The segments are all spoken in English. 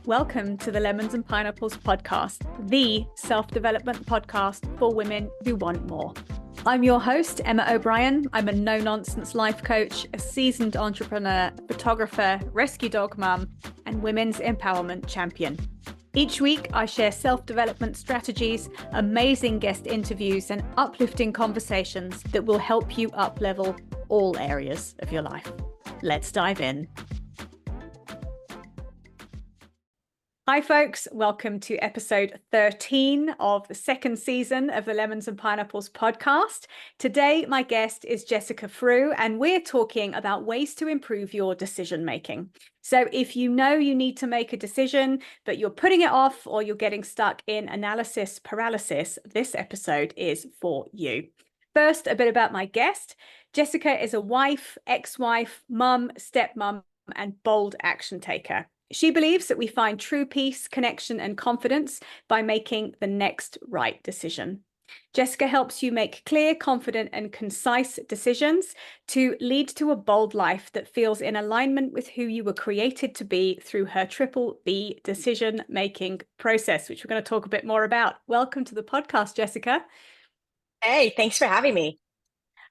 Welcome to the Lemons and Pineapples podcast, the self-development podcast for women who want more. I'm your host, Emma O'Brien. I'm a no-nonsense life coach, a seasoned entrepreneur, photographer, rescue dog mum, and women's empowerment champion. Each week, I share self-development strategies, amazing guest interviews, and uplifting conversations that will help you up-level all areas of your life. Let's dive in. Hi folks, welcome to episode 13 of the second season of the Lemons and Pineapples podcast. Today, my guest is Jessica Frew, and we're talking about ways to improve your decision making. So if you know you need to make a decision, but you're putting it off or you're getting stuck in analysis paralysis, this episode is for you. First, a bit about my guest. Jessica is a wife, ex-wife, mum, stepmom, and bold action taker. She believes that we find true peace, connection, and confidence by making the next right decision. Jessica helps you make clear, confident, and concise decisions to lead to a bold life that feels in alignment with who you were created to be through her triple B decision-making process, which we're going to talk a bit more about. Welcome to the podcast, Jessica. Hey, thanks for having me.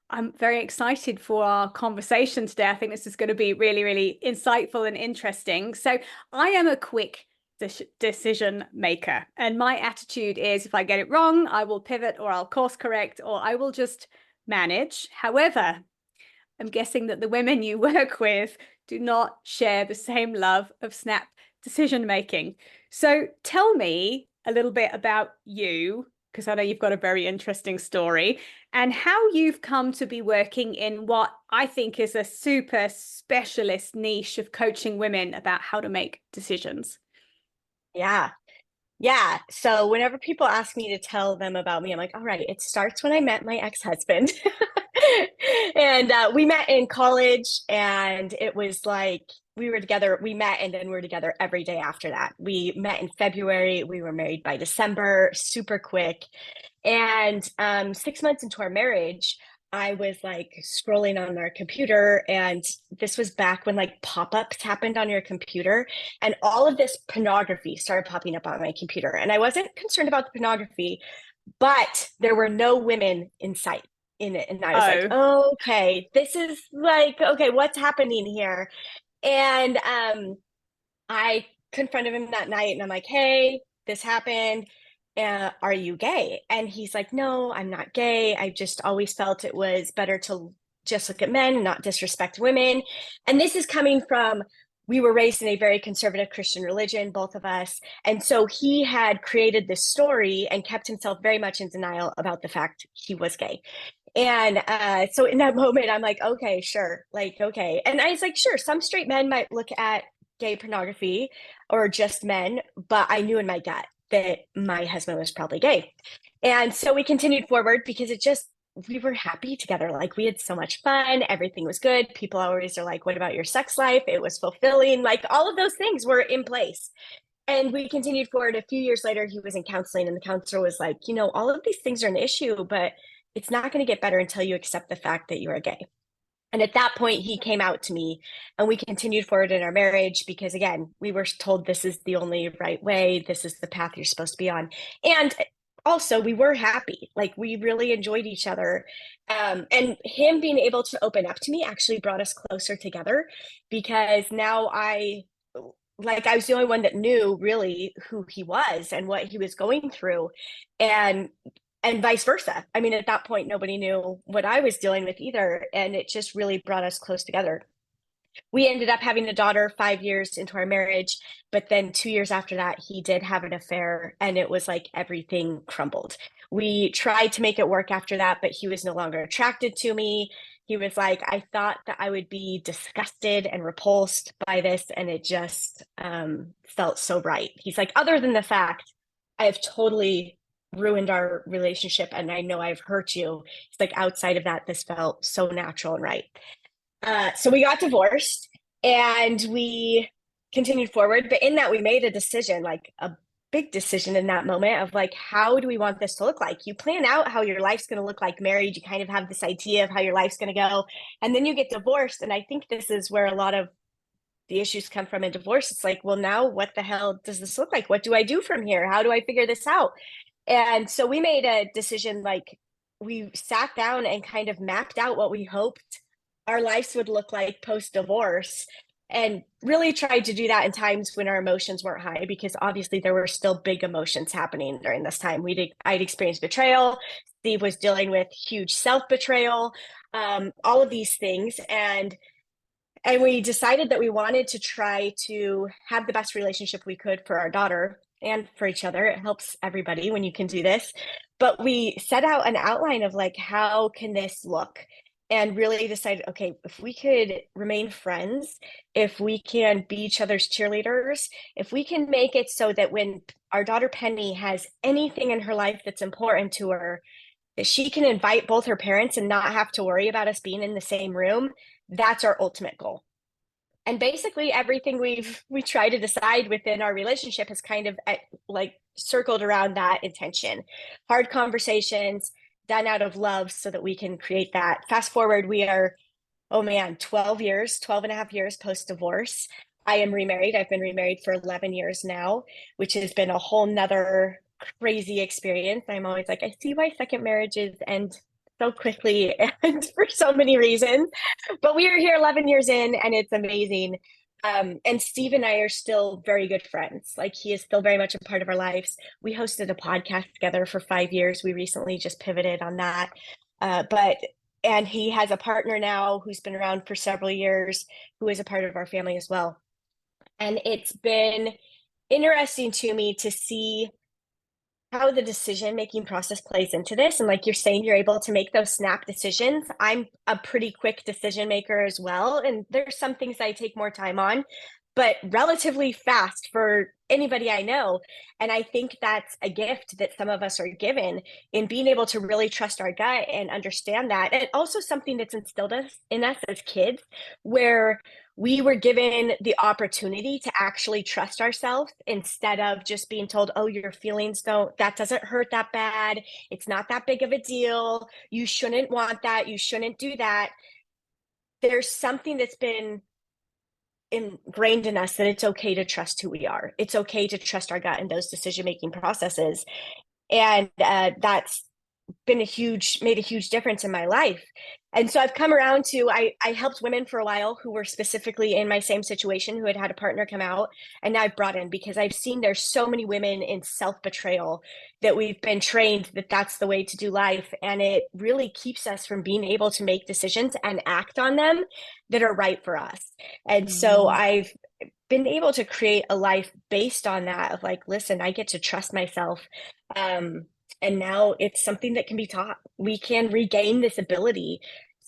I'm very excited for our conversation today. I think this is going to be really, really insightful and interesting. So I am a quick decision maker, and my attitude is if I get it wrong, I will pivot or I'll course correct or I will just manage. However, I'm guessing that the women you work with do not share the same love of snap decision making. So tell me a little bit about you, because I know you've got a very interesting story, and how you've come to be working in what I think is a super specialist niche of coaching women about how to make decisions. Yeah. So whenever people ask me to tell them about me, I'm like, all right, it starts when I met my ex-husband. And we met in college, and it was like we met, and then we were together every day after that. We met in February. We were married by December, super quick. And 6 months into our marriage, I was like scrolling on our computer, and this was back when like pop-ups happened on your computer, and all of this pornography started popping up on my computer. And I wasn't concerned about the pornography, but there were no women in sight in it. And I was like, oh, okay, this is like, okay, what's happening here? And I confronted him that night, and I'm like, hey, this happened. Are you gay? And he's like, no, I'm not gay. I just always felt it was better to just look at men and not disrespect women. And this is coming from, we were raised in a very conservative Christian religion, both of us. And so he had created this story and kept himself very much in denial about the fact he was gay. And so in that moment, I'm like, okay, sure. Like, okay. And I was like, sure, some straight men might look at gay pornography or just men, but I knew in my gut that my husband was probably gay. And so we continued forward because we were happy together. Like, we had so much fun. Everything was good. People always are like, what about your sex life? It was fulfilling. Like, all of those things were in place. And we continued forward. A few years later, he was in counseling, and the counselor was like, all of these things are an issue, but it's not going to get better until you accept the fact that you are gay. And at that point, he came out to me, and we continued forward in our marriage because, again, we were told this is the only right way. This is the path you're supposed to be on. And also, we were happy. Like, we really enjoyed each other. And him being able to open up to me actually brought us closer together, because now I was the only one that knew really who he was and what he was going through. And vice versa. I mean, at that point, nobody knew what I was dealing with either. And it just really brought us close together. We ended up having a daughter 5 years into our marriage, but then 2 years after that, he did have an affair, and it was like everything crumbled. We tried to make it work after that, but he was no longer attracted to me. He was like, I thought that I would be disgusted and repulsed by this, and it just felt so right. He's like, other than the fact I have totally ruined our relationship and I know I've hurt you, it's like, outside of that, this felt so natural and right. So we got divorced, and we continued forward, but in that we made a decision, like a big decision in that moment of like, how do we want this to look like? You plan out how your life's going to look like married. You kind of have this idea of how your life's going to go, and then you get divorced. And I think this is where a lot of the issues come from in divorce. It's like, well, now what the hell does this look like? What do I do from here? How do I figure this out? And so we made a decision, like we sat down and kind of mapped out what we hoped our lives would look like post divorce, and really tried to do that in times when our emotions weren't high, because obviously there were still big emotions happening during this time. I'd experienced betrayal. Steve was dealing with huge self-betrayal, all of these things. And we decided that we wanted to try to have the best relationship we could for our daughter and for each other. It helps everybody when you can do this. But we set out an outline of like, how can this look? And really decided, okay, if we could remain friends, if we can be each other's cheerleaders, if we can make it so that when our daughter Penny has anything in her life that's important to her, that she can invite both her parents and not have to worry about us being in the same room, that's our ultimate goal. And basically everything we try to decide within our relationship has kind of like circled around that intention. Hard conversations done out of love so that we can create that. Fast forward, we are, oh man, 12 and a half years post divorce. I am remarried. I've been remarried for 11 years now, which has been a whole nother crazy experience. I'm always like, I see why second marriages end so quickly and for so many reasons. But we are here 11 years in, and it's amazing. And Steve and I are still very good friends. Like, he is still very much a part of our lives. We hosted a podcast together for 5 years. We recently just pivoted on that. And he has a partner now who's been around for several years, who is a part of our family as well. And it's been interesting to me to see how the decision-making process plays into this. And like you're saying, you're able to make those snap decisions. I'm a pretty quick decision maker as well. And there's some things I take more time on, but relatively fast for anybody I know. And I think that's a gift that some of us are given, in being able to really trust our gut and understand that. And also something that's instilled in us as kids, where we were given the opportunity to actually trust ourselves, instead of just being told, oh, your feelings that doesn't hurt that bad. It's not that big of a deal. You shouldn't want that. You shouldn't do that. There's something that's been ingrained in us, that it's okay to trust who we are. It's okay to trust our gut in those decision-making processes. And that's made a huge difference in my life. And so I've come around to, I helped women for a while who were specifically in my same situation, who had a partner come out. And now I've brought in, because I've seen there's so many women in self-betrayal that we've been trained that that's the way to do life. And it really keeps us from being able to make decisions and act on them that are right for us. And so I've been able to create a life based on that, of like, listen, I get to trust myself. And now it's something that can be taught. We can regain this ability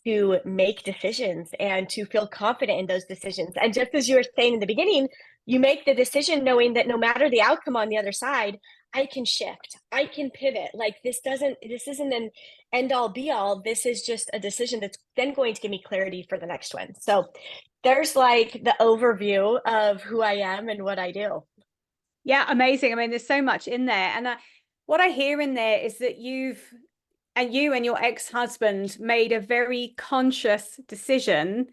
to make decisions and to feel confident in those decisions. And just as you were saying in the beginning, you make the decision knowing that no matter the outcome on the other side, I can shift, I can pivot. Like, this isn't an end all be all. This is just a decision that's then going to give me clarity for the next one. So there's like the overview of who I am and what I do. Yeah, amazing. I mean, there's so much in there. And what I hear in there is that you and your ex-husband made a very conscious decision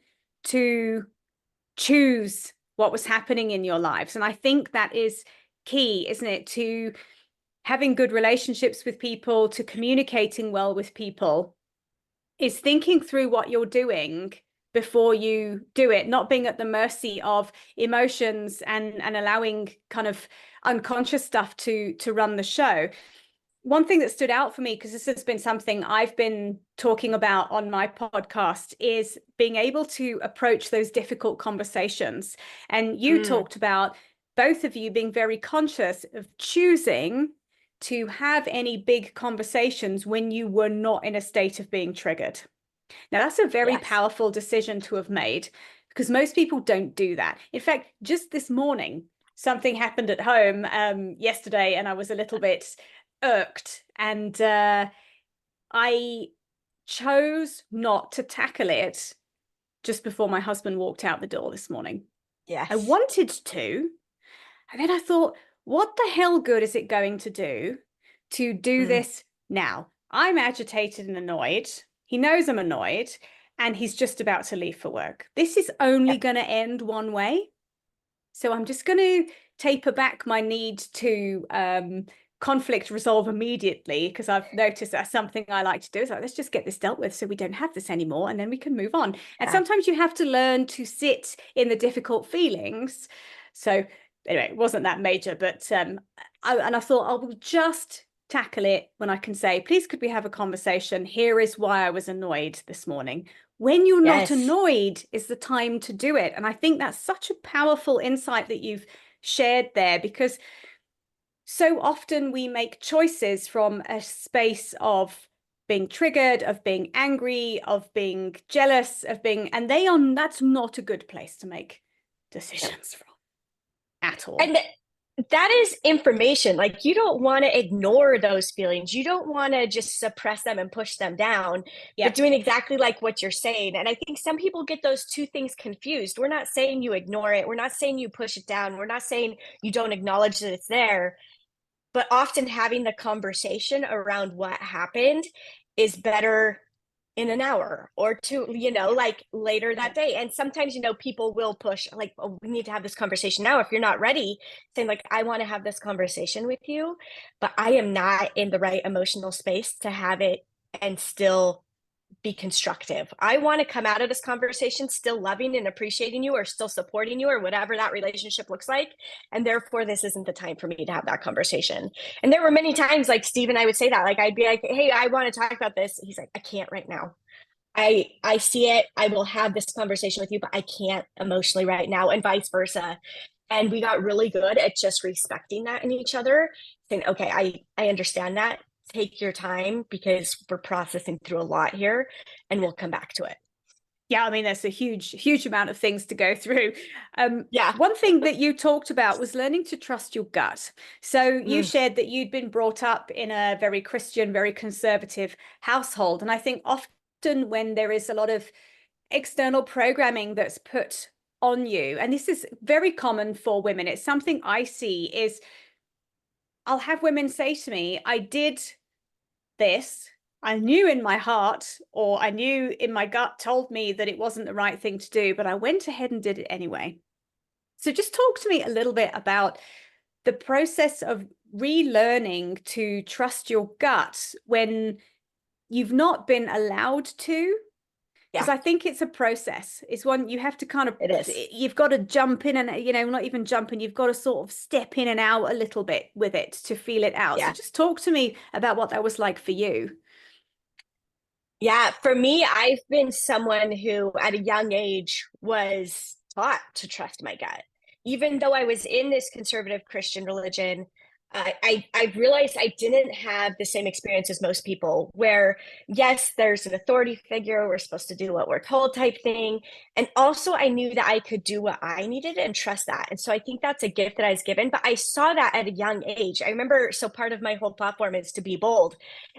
to choose what was happening in your lives. And I think that is key, isn't it? To having good relationships with people, to communicating well with people, is thinking through what you're doing before you do it, not being at the mercy of emotions and allowing kind of unconscious stuff to run the show. One thing that stood out for me, because this has been something I've been talking about on my podcast, is being able to approach those difficult conversations. And you talked about both of you being very conscious of choosing to have any big conversations when you were not in a state of being triggered. Now, that's a very powerful decision to have made, because most people don't do that. In fact, just this morning, something happened at home yesterday, and I was a little bit irked, and I chose not to tackle it just before my husband walked out the door this morning. Yes. I wanted to, and then I thought, what the hell good is it going to do this now? I'm agitated and annoyed. He knows I'm annoyed, and he's just about to leave for work. This is only going to end one way. So I'm just going to taper back my need to conflict resolve immediately, because I've noticed that's something I like to do. Is like, let's just get this dealt with so we don't have this anymore, and then we can move on. And Yeah. sometimes you have to learn to sit in the difficult feelings. So anyway, it wasn't that major, but I thought I will just tackle it when I can say, please, could we have a conversation? Here is why I was annoyed this morning. When you're not Yes. annoyed is the time to do it. And I think that's such a powerful insight that you've shared there, because so often we make choices from a space of being triggered, of being angry, of being jealous, of being, and that's not a good place to make decisions from at all. And that is information. Like, you don't want to ignore those feelings. You don't want to just suppress them and push them down, Yeah. but doing exactly like what you're saying. And I think some people get those two things confused. We're not saying you ignore it. We're not saying you push it down. We're not saying you don't acknowledge that it's there. But often having the conversation around what happened is better in an hour or two, like later Yeah. that day. And sometimes, people will push, like, oh, we need to have this conversation now. If you're not ready, saying, like, I want to have this conversation with you, but I am not in the right emotional space to have it and still be constructive. I want to come out of this conversation still loving and appreciating you, or still supporting you, or whatever that relationship looks like. And therefore, this isn't the time for me to have that conversation. And there were many times, like, Steve and I would say that, like, I'd be like, hey, I want to talk about this. He's like, I can't right now. I see it. I will have this conversation with you, but I can't emotionally right now, and vice versa. And we got really good at just respecting that in each other, saying, okay, I understand that. Take your time, because we're processing through a lot here, and we'll come back to it. Yeah, I mean, there's a huge amount of things to go through. Yeah. One thing that you talked about was learning to trust your gut. So you Mm, shared that you'd been brought up in a very Christian, very conservative household. And I think often when there is a lot of external programming that's put on you, and this is very common for women, it's something I see is I'll have women say to me, I did this. I knew in my heart, or I knew in my gut told me that it wasn't the right thing to do, but I went ahead and did it anyway. So just talk to me a little bit about the process of relearning to trust your gut when you've not been allowed to. Because yeah, I think it's a process. It's one you have to kind of, it is. you've got to jump in and, not even jump in, you've got to sort of step in and out a little bit with it to feel it out. So Yeah. just talk to me about what that was like for you. Yeah, for me, I've been someone who at a young age was taught to trust my gut. Even though I was in this conservative Christian religion, I realized I didn't have the same experience as most people, where, yes, there's an authority figure, we're supposed to do what we're told type thing. And also, I knew that I could do what I needed and trust that. And so I think that's a gift that I was given, but I saw that at a young age. I remember, so part of my whole platform is to be bold.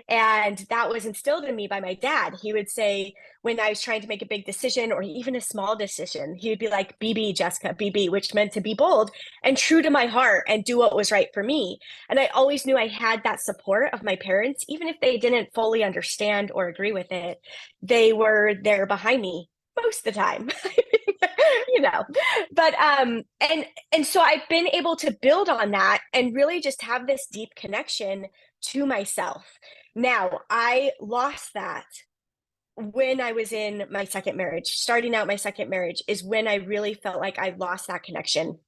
And that was instilled in me by my dad. He would say, when I was trying to make a big decision or even a small decision, he would be like, BB, Jessica, BB, which meant to be bold and true to my heart and do what was right for me. And I always knew I had that support of my parents, even if they didn't fully understand or agree with it, they were there behind me most of the time. you know and so I've been able to build on that and really just have this deep connection to myself. Now, I lost that when I was in my second marriage. Starting out my second marriage is when I really felt like I lost that connection.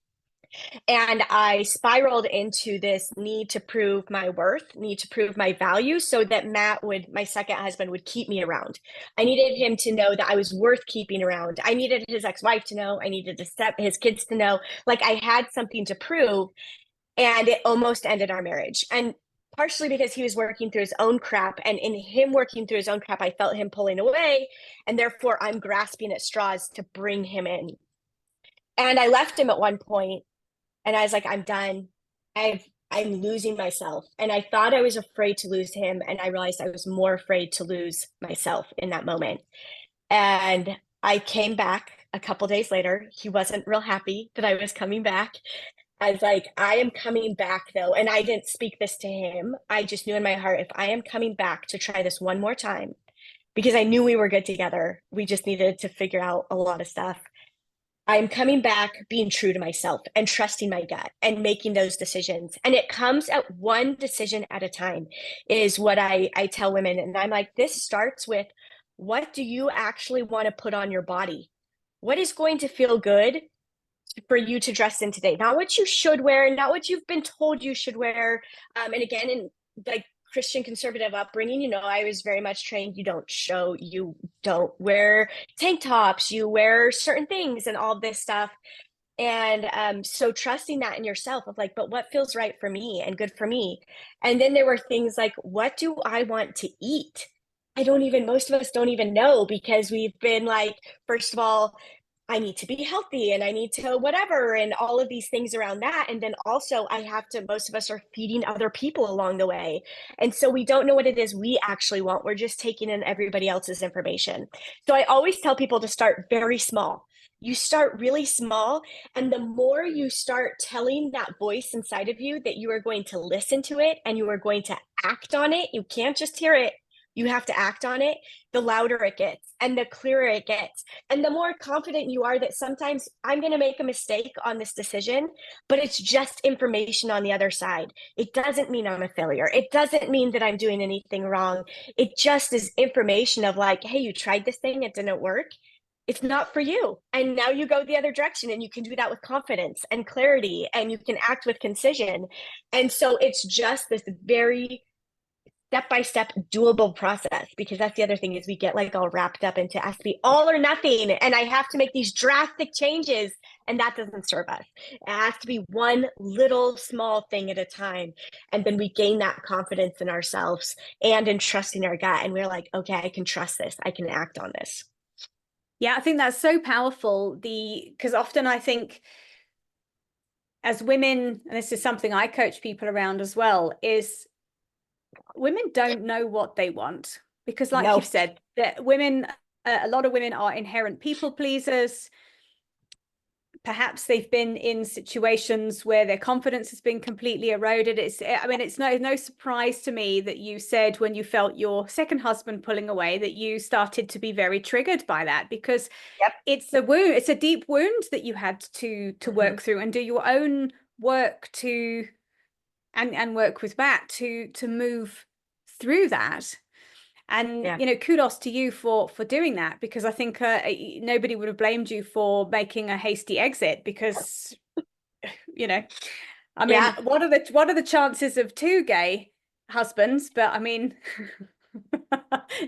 And I spiraled into this need to prove my worth, need to prove my value, so that my second husband, would keep me around. I needed him to know that I was worth keeping around. I needed his ex-wife to know. I needed his kids to know. Like, I had something to prove, and it almost ended our marriage. And partially because he was working through his own crap, and in him working through his own crap, I felt him pulling away, and therefore I'm grasping at straws to bring him in. And I left him at one point, and I was like, I'm done. I'm losing myself. And I thought I was afraid to lose him. And I realized I was more afraid to lose myself in that moment. And I came back a couple days later. He wasn't real happy that I was coming back. I was like, I am coming back though. And I didn't speak this to him. I just knew in my heart, if I am coming back to try this one more time, because I knew we were good together, we just needed to figure out a lot of stuff. I'm coming back, being true to myself and trusting my gut and making those decisions. And it comes at one decision at a time, is what I tell women. And I'm like, this starts with, what do you actually want to put on your body? What is going to feel good for you to dress in today? Not what you should wear, not what you've been told you should wear. And again, in like Christian conservative upbringing, I was very much trained, you don't wear tank tops, you wear certain things and all this stuff. And so trusting that in yourself of like, but what feels right for me and good for me? And then there were things like, what do I want to eat? Most of us don't even know, because we've been like, first of all, I need to be healthy and I need to whatever, and all of these things around that. And then also most of us are feeding other people along the way. And so we don't know what it is we actually want. We're just taking in everybody else's information. So I always tell people to start very small. You start really small. And the more you start telling that voice inside of you that you are going to listen to it and you are going to act on it, you can't just hear it. You have to act on it, the louder it gets and the clearer it gets. And the more confident you are that sometimes I'm going to make a mistake on this decision, but it's just information on the other side. It doesn't mean I'm a failure. It doesn't mean that I'm doing anything wrong. It just is information of like, hey, you tried this thing, it didn't work. It's not for you. And now you go the other direction, and you can do that with confidence and clarity, and you can act with concision. And so it's just this very step-by-step doable process, because that's the other thing, is we get like all wrapped up into it has to be all or nothing, and I have to make these drastic changes, and that doesn't serve us. It has to be one little small thing at a time, and then we gain that confidence in ourselves and in trusting our gut, and we're like, okay, I can trust this, I can act on this. Yeah, I think that's so powerful. Because often I think as women, and this is something I coach people around as well, is women don't know what they want, because like you've said, that women, a lot of women are inherent people pleasers. Perhaps they've been in situations where their confidence has been completely eroded. It's no surprise to me that you said when you felt your second husband pulling away that you started to be very triggered by that, because it's a wound, it's a deep wound that you had to work through and do your own work to and work with Matt to move through that. And kudos to you for doing that, because I think nobody would have blamed you for making a hasty exit, because I mean, what are the chances of two gay husbands? But I mean,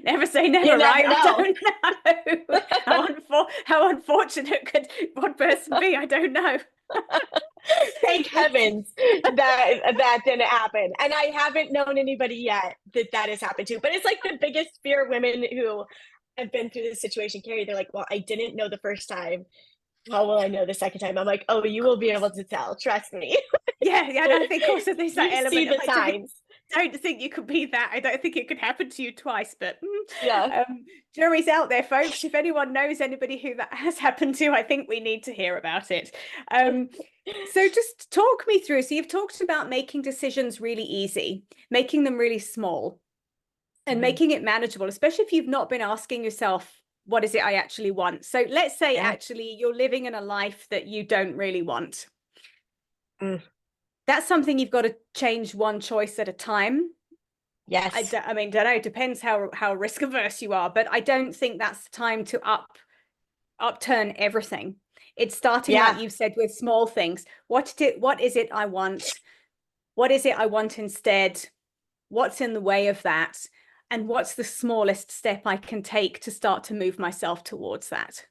never say never, right? I don't know. How unfortunate could one person be? I don't know. Thank heavens that didn't happen. And I haven't known anybody yet that has happened to. But it's like the biggest fear of women who have been through this situation, Carrie. They're like, well, I didn't know the first time. How will I know the second time? I'm like, oh, you will be able to tell. Trust me. Yeah. And I think also there's that element see the of signs. Don't think you could be that. I don't think it could happen to you twice, but yeah, jury's out there, folks. If anyone knows anybody who that has happened to, I think we need to hear about it. So just talk me through. So you've talked about making decisions really easy, making them really small, and making it manageable, especially if you've not been asking yourself, what is it I actually want? So let's say actually you're living in a life that you don't really want. That's something you've got to change one choice at a time. Yes. I mean, don't know. It depends how risk averse you are, but I don't think that's the time to upturn everything. It's starting, like you've said, with small things. What is it I want? What is it I want instead? What's in the way of that? And what's the smallest step I can take to start to move myself towards that?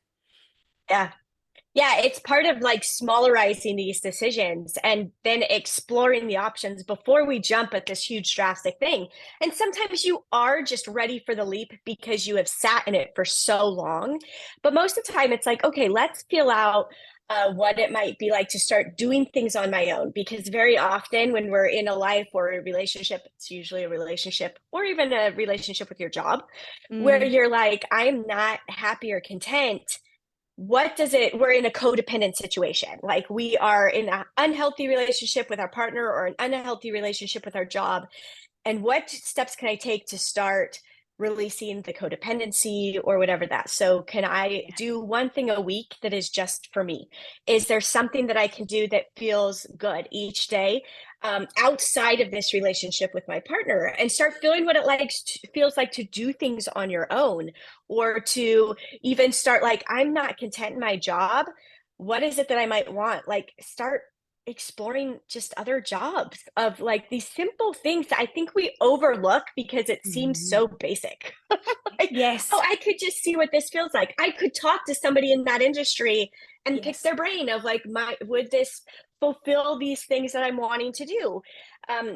Yeah, it's part of like smallerizing these decisions and then exploring the options before we jump at this huge drastic thing. And sometimes you are just ready for the leap because you have sat in it for so long. But most of the time, it's like, okay, let's feel out what it might be like to start doing things on my own. Because very often when we're in a life or a relationship, it's usually a relationship or even a relationship with your job where you're like, I'm not happy or content. We're in a codependent situation. Like we are in an unhealthy relationship with our partner or an unhealthy relationship with our job. And what steps can I take to start releasing the codependency or whatever that. So can I Yes. do one thing a week that is just for me? Is there something that I can do that feels good each day, outside of this relationship with my partner, and start feeling what feels like to do things on your own, or to even start like, I'm not content in my job. What is it that I might want? Like, start exploring just other jobs of like these simple things that I think we overlook because it seems Mhm. so basic. Like, oh, Yes. I could just see what this feels like. I could talk to somebody in that industry and pick Yes. their brain of like, would this fulfill these things that I'm wanting to do?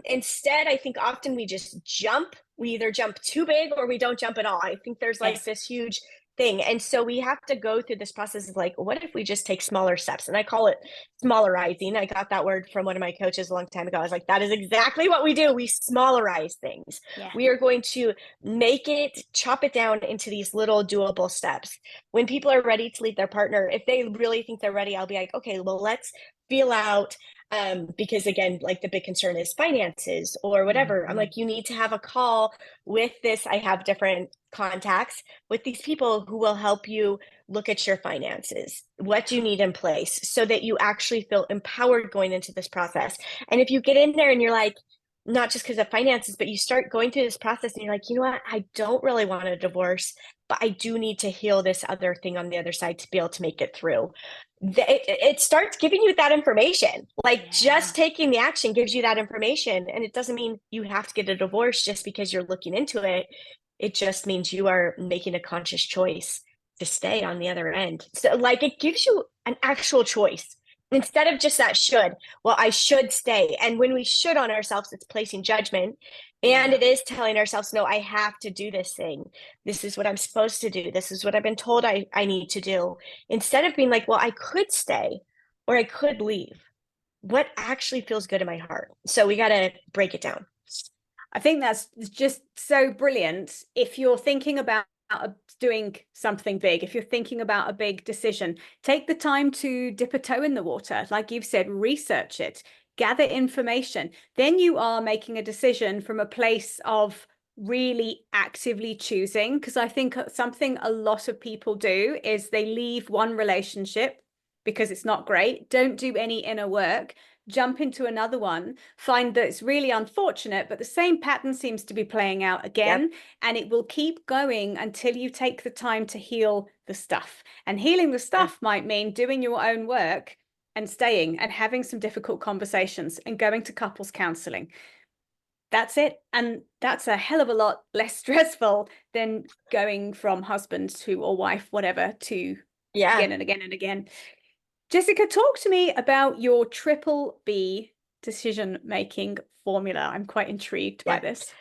Instead, I think often we just jump. We either jump too big or we don't jump at all. I think there's like Yes. this huge thing. And so we have to go through this process of like, what if we just take smaller steps? And I call it smallerizing. I got that word from one of my coaches a long time ago. I was like, that is exactly what we do. We smallerize things. Yeah. We are going to chop it down into these little doable steps. When people are ready to leave their partner, if they really think they're ready, I'll be like, okay, well, let's feel out. Because again, like the big concern is finances or whatever. I'm Mhm. like, you need to have a call with this. I have different contacts with these people who will help you look at your finances, what you need in place so that you actually feel empowered going into this process. And if you get in there and you're like, not just because of finances, but you start going through this process and you're like, you know what, I don't really want a divorce, but I do need to heal this other thing on the other side to be able to make it through. It starts giving you that information. Like, Yeah. just taking the action gives you that information. And it doesn't mean you have to get a divorce just because you're looking into it. It just means you are making a conscious choice to stay on the other end. So, like, it gives you an actual choice instead of just that should. Well, I should stay. And when we should on ourselves, it's placing judgment. And Yeah. it is telling ourselves, no, I have to do this thing. This is what I'm supposed to do. This is what I've been told I need to do. Instead of being like, well, I could stay or I could leave. What actually feels good in my heart? So we got to break it down. I think that's just so brilliant. If you're thinking about doing something big, if you're thinking about a big decision, take the time to dip a toe in the water. Like you've said, research it, gather information. Then you are making a decision from a place of really actively choosing. Because I think something a lot of people do is they leave one relationship because it's not great, don't do any inner work, jump into another one, find that it's really unfortunate, but the same pattern seems to be playing out Yep. again. And it will keep going until you take the time to heal the stuff. And healing the Yeah. stuff might mean doing your own work and staying and having some difficult conversations and going to couples counseling. That's it. And that's a hell of a lot less stressful than going from husband to or wife, whatever, to Yeah. again and again and again. Jessica, talk to me about your triple B decision making formula. I'm quite intrigued by Yeah. this.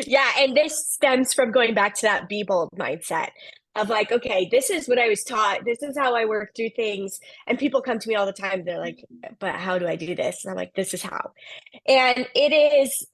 Yeah, and this stems from going back to that be bold mindset of like, okay, this is what I was taught. This is how I work through things. And people come to me all the time. They're like, but how do I do this? And I'm like, this is how. And it is,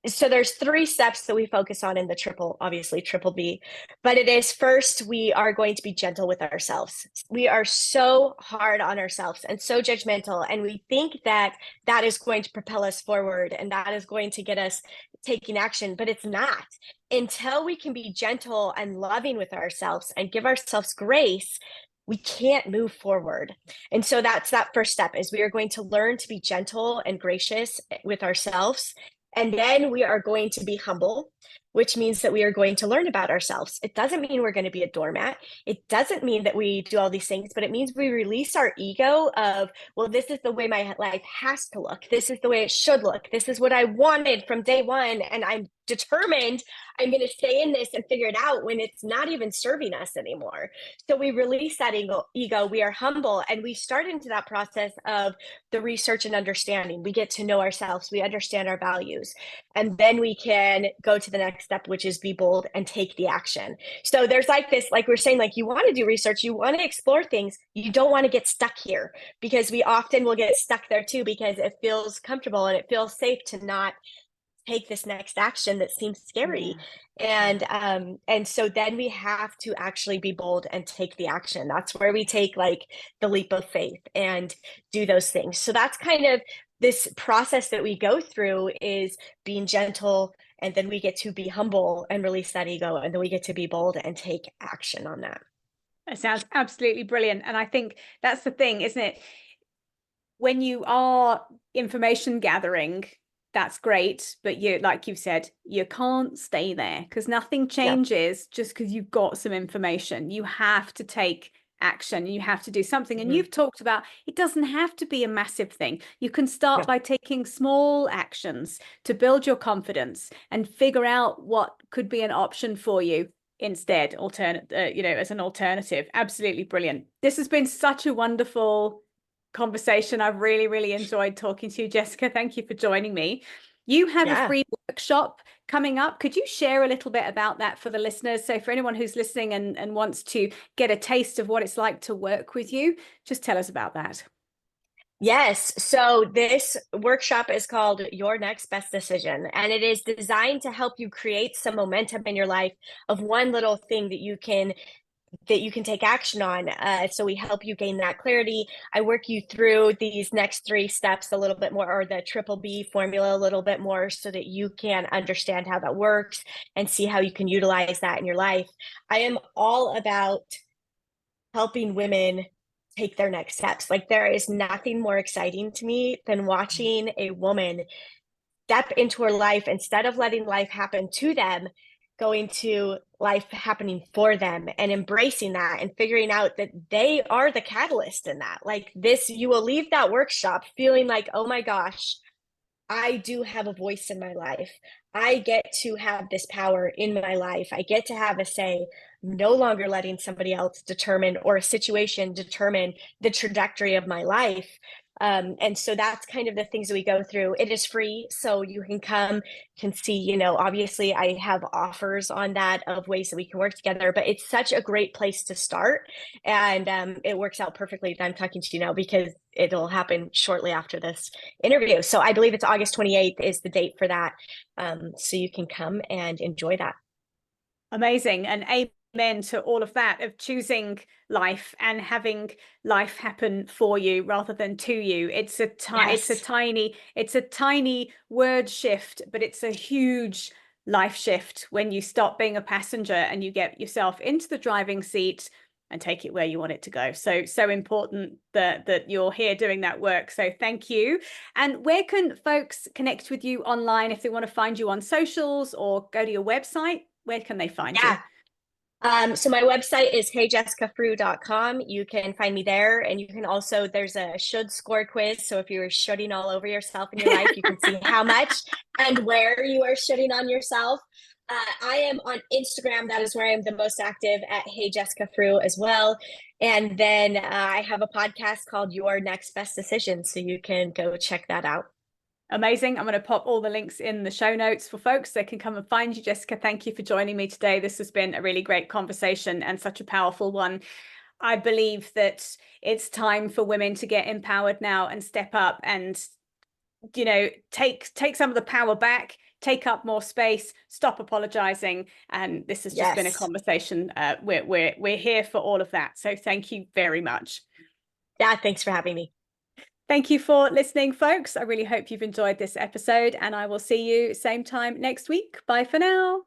so there's three steps that we focus on in the obviously triple B, but it is first, we are going to be gentle with ourselves. We are so hard on ourselves and so judgmental. And we think that that is going to propel us forward and that is going to get us taking action, but it's not. Until we can be gentle and loving with ourselves and give ourselves grace, we can't move forward. And so that's that first step is we are going to learn to be gentle and gracious with ourselves. And then we are going to be humble, which means that we are going to learn about ourselves. It doesn't mean we're going to be a doormat. It doesn't mean that we do all these things, but it means we release our ego of, well, this is the way my life has to look. This is the way it should look. This is what I wanted from day one. And I'm determined I'm going to stay in this and figure it out when it's not even serving us anymore. So we release that ego, we are humble, and we start into that process of the research and understanding. We get to know ourselves, we understand our values, and then we can go to the next step, which is be bold and take the action. So there's like this, like we're saying, like you want to do research, you want to explore things, you don't want to get stuck here, because we often will get stuck there too, because it feels comfortable and it feels safe to not take this next action that seems scary. Yeah. Yeah. And so then we have to actually be bold and take the action. That's where we take like the leap of faith and do those things. So that's kind of this process that we go through is being gentle, and then we get to be humble and release that ego, and then we get to be bold and take action on that. It sounds absolutely brilliant. And I think that's the thing, isn't it? When you are information gathering, that's great. But you, like you've said, you can't stay there because nothing changes just because you've got some information. You have to take action. You have to do something. And you've talked about it doesn't have to be a massive thing. You can start by taking small actions to build your confidence and figure out what could be an option for you instead, as an alternative. Absolutely brilliant. This has been such a wonderful conversation. I've really, really enjoyed talking to you, Jessica. Thank you for joining me. You have a free workshop coming up. Could you share a little bit about that for the listeners? So for anyone who's listening and wants to get a taste of what it's like to work with you, just tell us about that. Yes. So this workshop is called Your Next Best Decision, and it is designed to help you create some momentum in your life of one little thing that you can take action on. So we help you gain that clarity. I work you through these next 3 steps a little bit more, or the triple B formula a little bit more, so that you can understand how that works and see how you can utilize that in your life. I am all about helping women take their next steps. Like, there is nothing more exciting to me than watching a woman step into her life, instead of letting life happen to them, going to life happening for them and embracing that and figuring out that they are the catalyst in that. Like this, you will leave that workshop feeling like, oh my gosh, I do have a voice in my life. I get to have this power in my life. I get to have a say, no longer letting somebody else determine, or a situation determine, the trajectory of my life. And so that's kind of the things that we go through. It is free, so you can come, can see, obviously I have offers on that of ways that we can work together, but it's such a great place to start. And it works out perfectly that I'm talking to you now, because it'll happen shortly after this interview. So I believe it's August 28th is the date for that. So you can come and enjoy that. Amazing. And amen to all of that, of choosing life and having life happen for you rather than to you. It's a tiny word shift, but it's a huge life shift when you stop being a passenger and you get yourself into the driving seat and take it where you want it to go. So important that you're here doing that work. So thank you. And where can folks connect with you online if they want to find you on socials or go to your website? Where can they find you? So my website is heyjessicafrew.com. You can find me there. And you can also, there's a should score quiz. So if you're shoulding all over yourself in your life, you can see how much and where you are shoulding on yourself. I am on Instagram. That is where I am the most active, at Hey Jessica Frew as well. And then I have a podcast called Your Next Best Decision. So you can go check that out. Amazing. I'm going to pop all the links in the show notes for folks. They can come and find you. Jessica, thank you for joining me today. This has been a really great conversation and such a powerful one. I believe that it's time for women to get empowered now and step up and, take some of the power back, take up more space, stop apologizing. And this has just been a conversation. We're here for all of that. So thank you very much. Yeah, thanks for having me. Thank you for listening, folks. I really hope you've enjoyed this episode, and I will see you same time next week. Bye for now.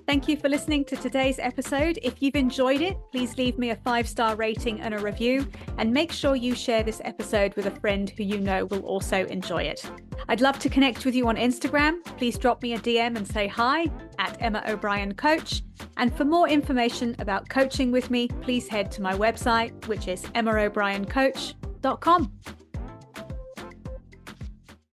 Thank you for listening to today's episode. If you've enjoyed it, please leave me a 5-star rating and a review, and make sure you share this episode with a friend who you know will also enjoy it. I'd love to connect with you on Instagram. Please drop me a DM and say hi at Emma O'Brien Coach. And for more information about coaching with me, please head to my website, which is emmaobrien.coach.com.